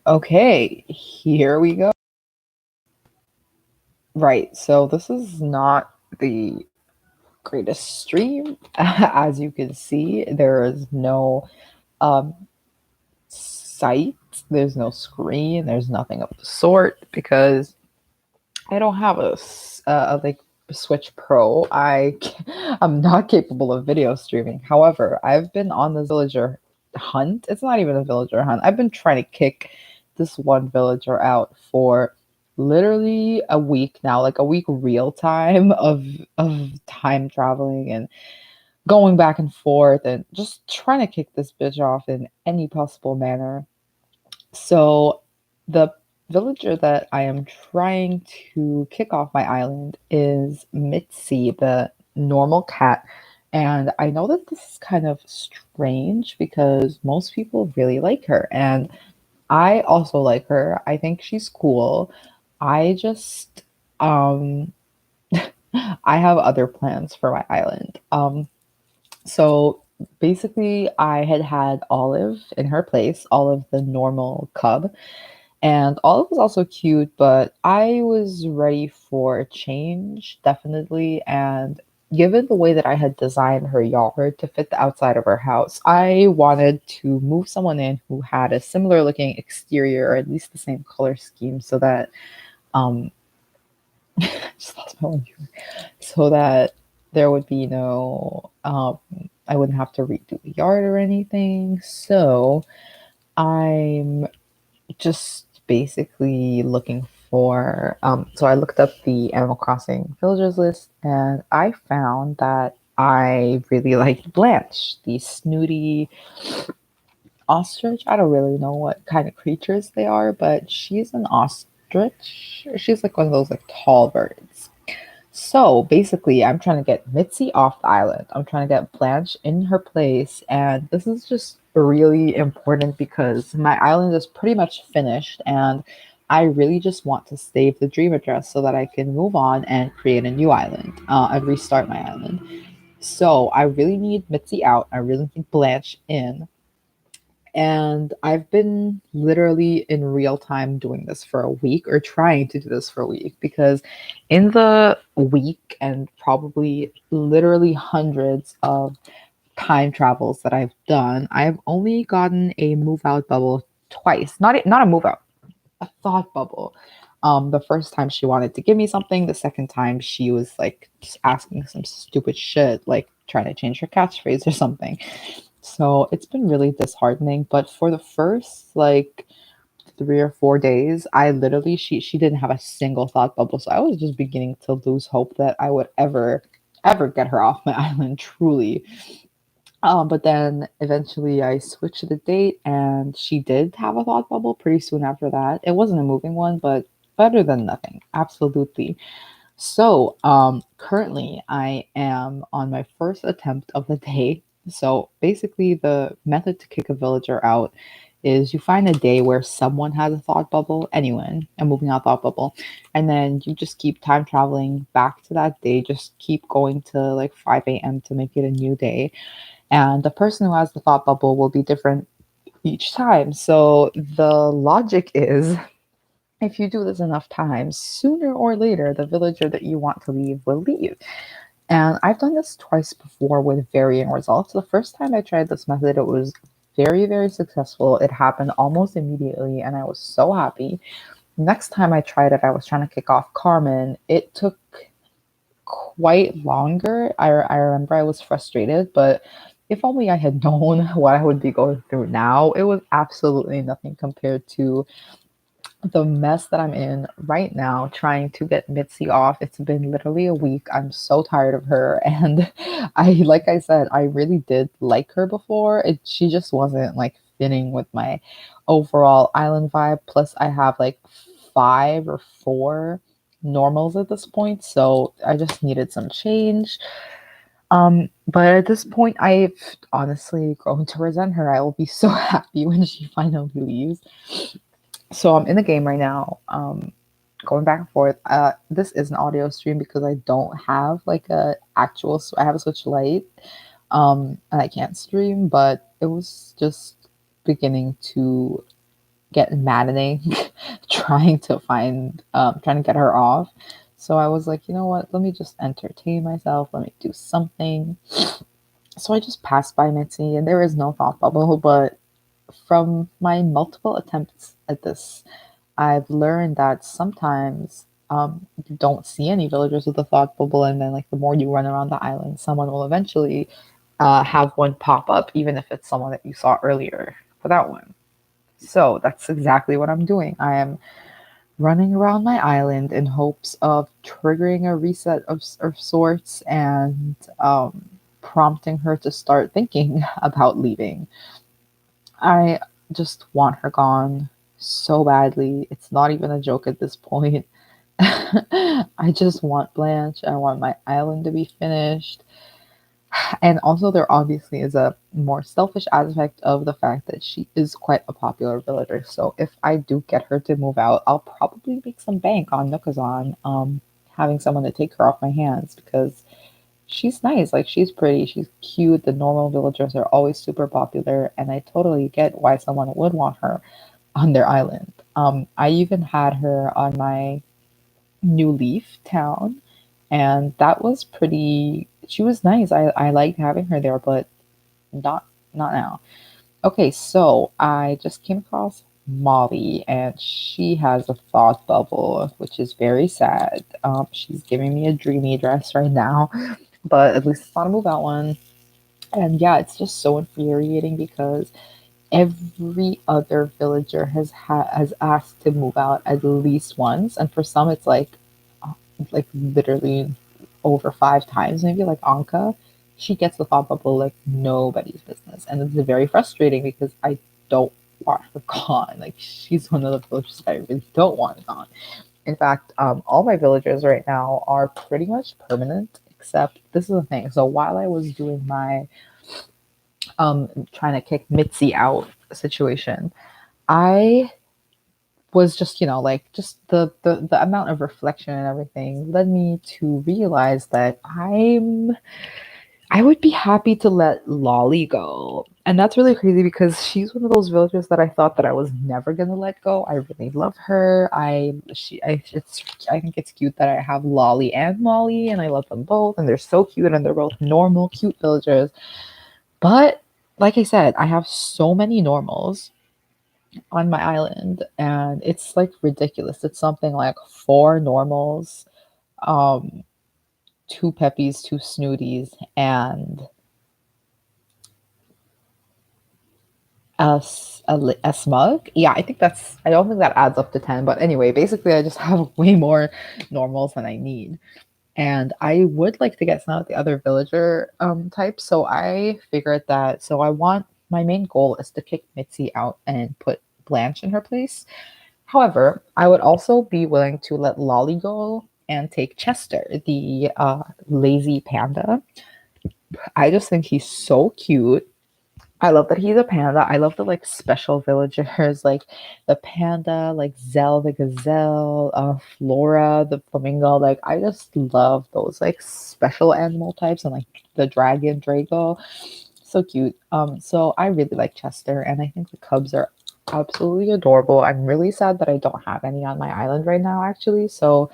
Okay, here we go. Right, so this is not the greatest stream. As you can see, there is no um, sight, there's no screen, there's nothing of the sort because I don't have like Switch Pro. I'm not capable of video streaming. However, I've been on this villager hunt. It's not even a villager hunt. I've been trying to kick this one villager out for literally a week now, like a week real time of time traveling and going back and forth and just trying to kick this bitch off in any possible manner. So the villager that I am trying to kick off my island is Mitzi, the normal cat. And I know that this is kind of strange because most people really like her. And I also like her. I think she's cool. I just I have other plans for my island. So basically I had Olive in her place, Olive the normal cub. And Olive was also cute, but I was ready for a change, definitely. And given the way that I had designed her yard to fit the outside of her house, I wanted to move someone in who had a similar looking exterior, or at least the same color scheme, so that um I just lost my one here. So that there would be no I wouldn't have to redo the yard or anything. So I'm just basically looking for so I looked up the Animal Crossing villagers list and I found that I really liked Blanche, the snooty ostrich. I don't really know what kind of creatures they are, but she's an ostrich. She's like one of those like tall birds. So basically, I'm trying to get Mitzi off the island. I'm trying to get Blanche in her place. And this is just really important because my island is pretty much finished. And I really just want to save the dream address so that I can move on and create a new island and restart my island. So I really need Mitzi out. I really need Blanche in. And I've been literally in real time doing this for a week or trying to do this for a week because in the week and probably literally hundreds of time travels that I've done, I've only gotten a move out bubble twice. Not a move out, a thought bubble. The first time she wanted to give me something, the second time she was like just asking some stupid shit, like trying to change her catchphrase or something. So it's been really disheartening. But for the first like 3 or 4 days, I literally she didn't have a single thought bubble. So I was just beginning to lose hope that I would ever get her off my island truly. But then eventually I switched the date and she did have a thought bubble pretty soon after that. It wasn't a moving one, but better than nothing. Absolutely. So, currently I am on my first attempt of the day. So basically the method to kick a villager out is you find a day where someone has a thought bubble, anyone, a moving out thought bubble, and then you just keep time traveling back to that day, just keep going to like 5 a.m. to make it a new day. And the person who has the thought bubble will be different each time. So the logic is if you do this enough times, sooner or later, the villager that you want to leave will leave. And I've done this twice before with varying results. The first time I tried this method, it was very, very successful. It happened almost immediately, and I was so happy. Next time I tried it, I was trying to kick off Carmen. It took quite longer. I remember I was frustrated, but if only I had known what I would be going through now, it was absolutely nothing compared to the mess that I'm in right now trying to get Mitzi off. It's been literally a week. I'm so tired of her. And like I said, I really did like her before. She just wasn't like fitting with my overall island vibe. Plus, I have like 5 or 4 normals at this point. So I just needed some change. But at this point, I've honestly grown to resent her. I will be so happy when she finally leaves. So I'm in the game right now, going back and forth. This is an audio stream because I don't have like a actual. I have a Switch Lite, and I can't stream. But it was just beginning to get maddening trying to get her off. So I was like, you know what, let me just entertain myself, let me do something. So I just passed by Mitzi, and there is no thought bubble, but from my multiple attempts at this, I've learned that sometimes you don't see any villagers with a thought bubble, and then like the more you run around the island, someone will eventually have one pop up, even if it's someone that you saw earlier without one. So that's exactly what I'm doing. I am running around my island in hopes of triggering a reset of sorts and prompting her to start thinking about leaving. I just want her gone so badly. It's not even a joke at this point. I just want Blanche. I want my island to be finished. And also, there obviously is a more selfish aspect of the fact that she is quite a popular villager. So if I do get her to move out, I'll probably make some bank on Nookazon, having someone to take her off my hands because she's nice. Like she's pretty, she's cute. The normal villagers are always super popular, and I totally get why someone would want her on their island. I even had her on my New Leaf town, and that was pretty. She was nice. I liked having her there, but not now. Okay, so I just came across Molly, and she has a thought bubble, which is very sad. She's giving me a dreamy dress right now, but at least it's not a move out one. And yeah, it's just so infuriating because every other villager has asked to move out at least once, and for some it's like literally over 5 times, maybe like Anka. She gets the thought bubble like nobody's business. And it's very frustrating because I don't want her gone. Like she's one of the villagers that I really don't want gone. In fact, all my villagers right now are pretty much permanent, except this is the thing. So while I was doing my trying to kick Mitzi out situation, I was just like just the amount of reflection and everything led me to realize that I would be happy to let Lolly go. And that's really crazy because she's one of those villagers that I thought that I was never gonna let go. I really love her. I think it's cute that I have Lolly and Molly, and I love them both, and they're so cute, and they're both normal, cute villagers. But like I said, I have so many normals on my island, and it's like ridiculous. It's something like four normals, um, two peppies, two snooties, and a smug. Yeah, I think that's. I don't think that adds up to 10. But anyway, basically, I just have way more normals than I need. And I would like to get some of the other villager types. So I figured that. So I want my main goal is to kick Mitzi out and put Blanche in her place. However, I would also be willing to let Lolly go and take Chester, the lazy panda. I just think he's so cute. I love that he's a panda. I love the like special villagers, like the panda, like Zell the gazelle, Flora the flamingo. Like I just love those like special animal types, and like the dragon Draco, so cute. So I really like Chester, and I think the cubs are absolutely adorable. I'm really sad that I don't have any on my island right now, actually. So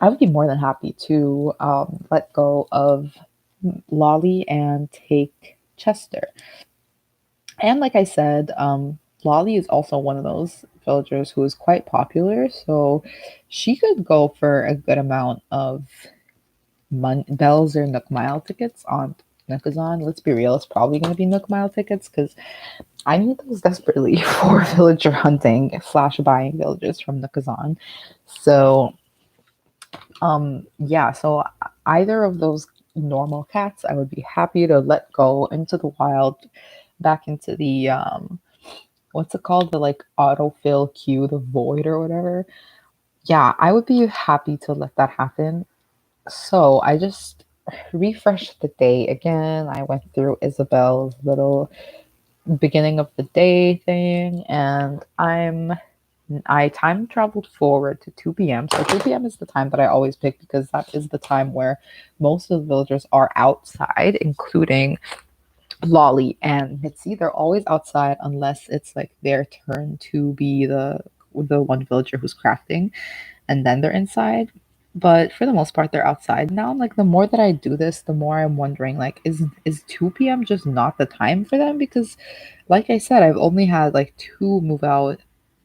I would be more than happy to let go of Lolly and take Chester. And like I said, Lolly is also one of those villagers who is quite popular, so she could go for a good amount of bells or Nook Mile tickets on Nookazon. Let's be real, it's probably going to be Nook Mile tickets because I need those desperately for villager hunting slash buying villagers from Nookazon. So, yeah, so either of those normal cats, I would be happy to let go into the wild, back into the what's it called? The like autofill queue, the void or whatever. Yeah, I would be happy to let that happen. So I just refreshed the day again. I went through Isabel's little beginning of the day thing, and I time traveled forward to 2 p.m. So 2 p.m. is the time that I always pick because that is the time where most of the villagers are outside, including Lolly and Mitzi, they're always outside unless it's like their turn to be the one villager who's crafting, and then they're inside. But for the most part, they're outside. Now, like the more that I do this, the more I'm wondering, like, is 2 p.m. just not the time for them? Because, like I said, I've only had like two move out.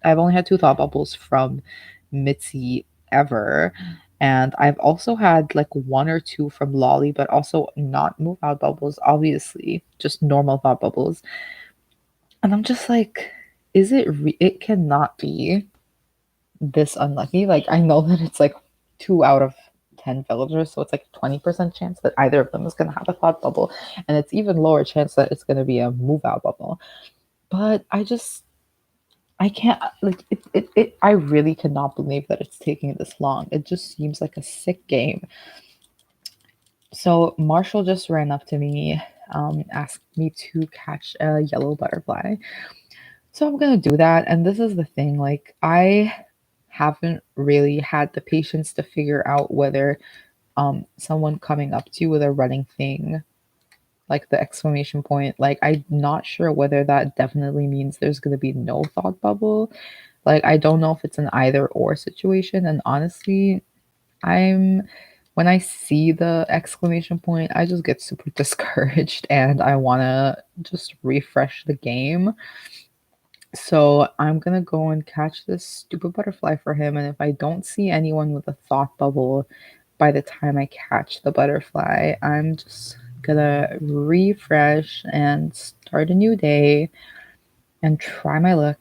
I've only had two thought bubbles from Mitzi ever. And I've also had like one or two from Lolly, but also not move out bubbles, obviously, just normal thought bubbles. And I'm just like, it cannot be this unlucky. Like I know that it's like 2 out of 10 villagers, so it's like 20% chance that either of them is gonna have a thought bubble, and it's even lower chance that it's gonna be a move out bubble. But I can't like it. I really cannot believe that it's taking this long. It just seems like a sick game. So Marshall just ran up to me, asked me to catch a yellow butterfly. So I'm gonna do that. And this is the thing, like I haven't really had the patience to figure out whether someone coming up to you with a running thing, like the exclamation point, like I'm not sure whether that definitely means there's gonna be no thought bubble. Like I don't know if it's an either or situation. And honestly, I'm when I see the exclamation point, I just get super discouraged and I wanna just refresh the game. So I'm gonna go and catch this stupid butterfly for him, and if I don't see anyone with a thought bubble by the time I catch the butterfly, I'm just gonna refresh and start a new day and try my luck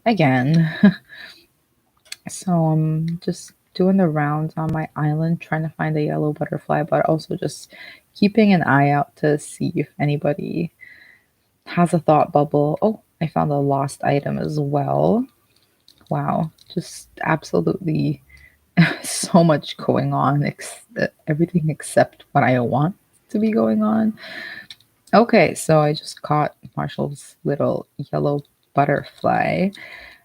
again. So I'm just doing the rounds on my island trying to find a yellow butterfly, but also just keeping an eye out to see if anybody has a thought bubble. Oh, I found a lost item as well. Wow, just absolutely so much going on, everything except what I want to be going on. Okay, so I just caught Marshall's little yellow butterfly.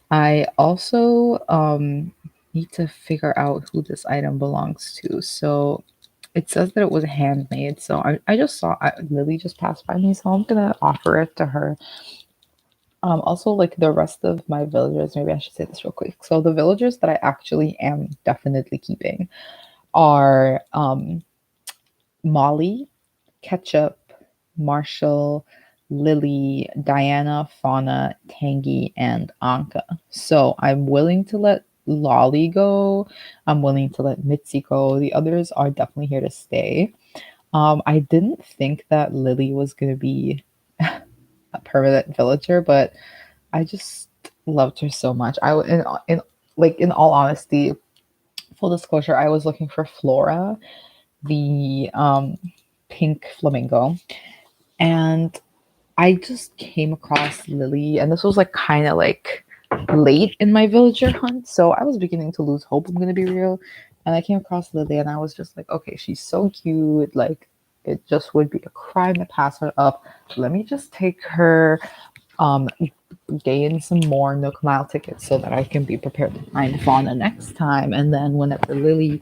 I also need to figure out who this item belongs to. So it says that it was handmade. So I just saw Lily just passed by me, so I'm gonna offer it to her. Also, like the rest of my villagers, maybe I should say this real quick. So the villagers that I actually am definitely keeping are Molly, Ketchup, Marshall, Lily, Diana, Fauna, Tangy, and Anka. So I'm willing to let Lolly go. I'm willing to let Mitzi go. The others are definitely here to stay. I didn't think that Lily was gonna be a permanent villager, but I just loved her so much. In like in all honesty, full disclosure, I was looking for Flora, the pink flamingo, and I just came across Lily, and this was like kind of like late in my villager hunt, so I was beginning to lose hope. I'm gonna be real, and I came across Lily, and I was just like, okay, she's so cute. Like, it just would be a crime to pass her up. Let me just take her, um, gain some more Nook Mile tickets so that I can be prepared to find Fauna next time. And then whenever Lily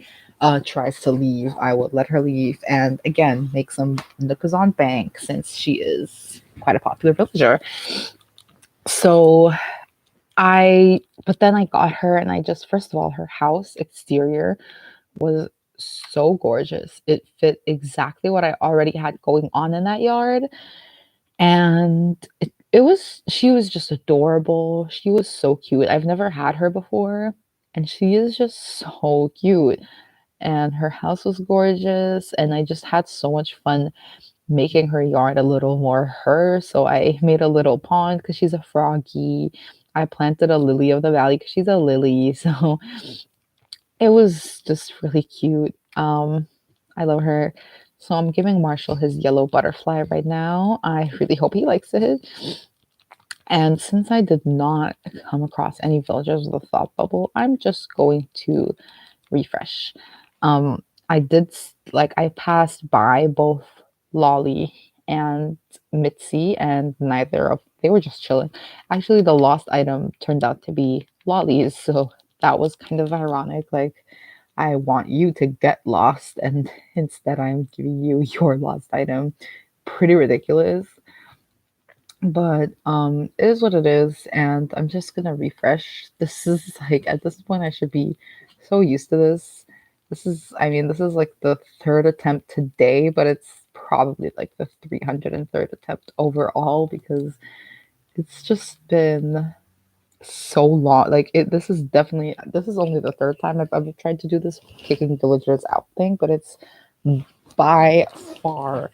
tries to leave, I will let her leave and again make some Nookazon bank since she is quite a popular villager. So but then I got her and I just, first of all, her house exterior was so gorgeous. It fit exactly what I already had going on in that yard. And she was just adorable. She was so cute. I've never had her before, and she is just so cute. And her house was gorgeous, and I just had so much fun making her yard a little more her. So I made a little pond because she's a froggy. I planted a lily of the valley because she's a lily. So it was just really cute. I love her. So I'm giving Marshall his yellow butterfly right now. I really hope he likes it. And since I did not come across any villagers with a thought bubble, I'm just going to refresh. I did like I passed by both Lolly and Mitzi, and neither of they were just chilling. Actually, the lost item turned out to be Lolly's, so that was kind of ironic. Like, I want you to get lost, and instead I'm giving you your lost item. Pretty ridiculous. But it is what it is, and I'm just gonna refresh. This is like at this point I should be so used to this. This is like the third attempt today, but it's probably like the 303rd attempt overall because it's just been so long. Like this is only the third time I've ever tried to do this kicking villagers out thing, but it's by far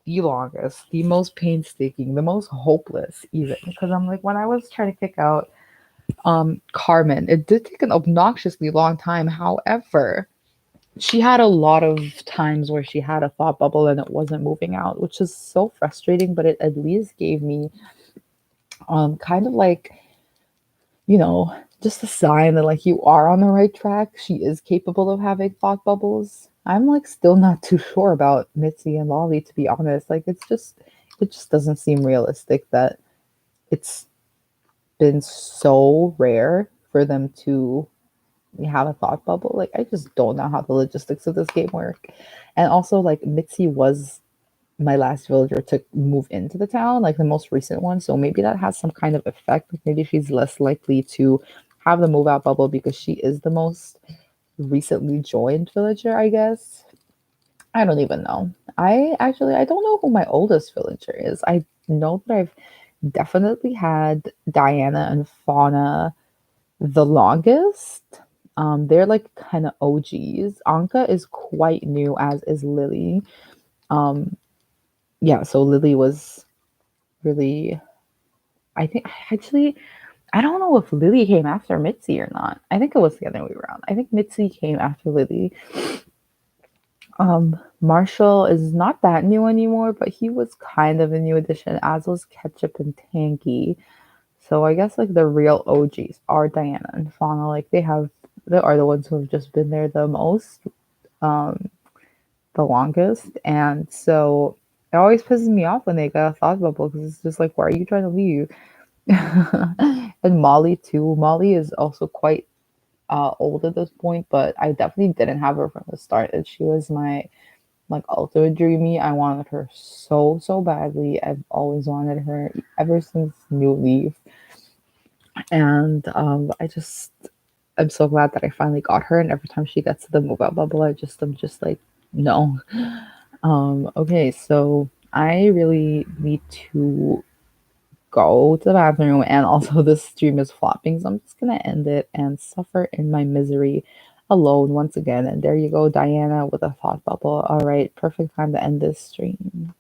the longest, the most painstaking, the most hopeless, even. Because I'm like, when I was trying to kick out Carmen, it did take an obnoxiously long time. However, she had a lot of times where she had a thought bubble and it wasn't moving out, which is so frustrating, but it at least gave me kind of like, just a sign that like you are on the right track. She is capable of having thought bubbles. I'm like still not too sure about Mitzi and Lolly, to be honest. Like it just doesn't seem realistic that it's been so rare for them to have a thought bubble. Like I just don't know how the logistics of this game work. And also like Mitzi was my last villager to move into the town, like the most recent one. So maybe that has some kind of effect. Like maybe she's less likely to have the move out bubble because she is the most recently joined villager, I guess. I don't even know. I don't know who my oldest villager is. I know that I've definitely had Diana and Fauna the longest. They're like kind of OGs. Anka is quite new, as is Lily. Um, yeah, so Lily was really, I think, actually, I don't know if Lily came after Mitzi or not. I think it was the other way around. I think Mitzi came after Lily. Marshall is not that new anymore, but he was kind of a new addition, as was Ketchup and Tanky. So I guess like the real OGs are Diana and Fauna. Like they are the ones who have just been there the most, um, the longest. And so it always pisses me off when they get a thought bubble because it's just like, why are you trying to leave? And Molly too. Molly is also quite old at this point, but I definitely didn't have her from the start. And she was my like ultimate dreamy. I wanted her so badly. I've always wanted her ever since New Leaf, and I'm so glad that I finally got her. And every time she gets to the move out bubble, I'm just like no. Okay, so I really need to go to the bathroom, and also this stream is flopping, so I'm just gonna end it and suffer in my misery alone once again. And there you go, Diana with a thought bubble. All right, perfect time to end this stream.